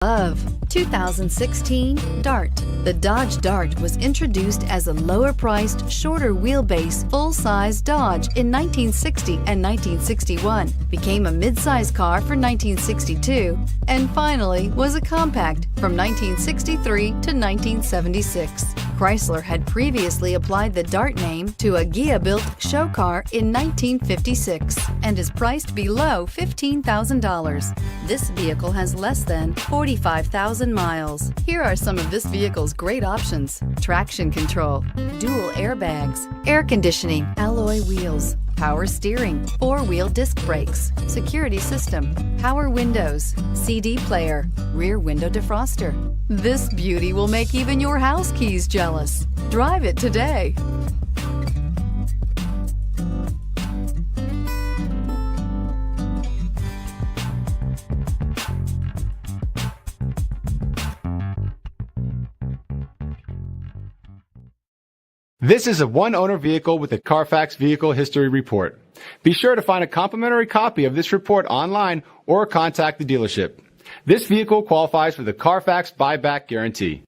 Of 2016 Dart. The Dodge Dart was introduced as a lower-priced, shorter wheelbase, full-size Dodge in 1960 and 1961, became a mid-size car for 1962, and finally was a compact from 1963 to 1976. Chrysler had previously applied the Dart name to a Ghia-built show car in 1956 and is priced below $15,000. This vehicle has less than 45,000 miles. Here are some of this vehicle's great options: traction control, dual airbags, air conditioning, alloy wheels, power steering, four-wheel disc brakes, security system, power windows, CD player, rear window defroster. This beauty will make even your house keys jealous. Drive it today. This is a one-owner vehicle with a CARFAX Vehicle History Report. Be sure to find a complimentary copy of this report online or contact the dealership. This vehicle qualifies for the CARFAX Buyback Guarantee.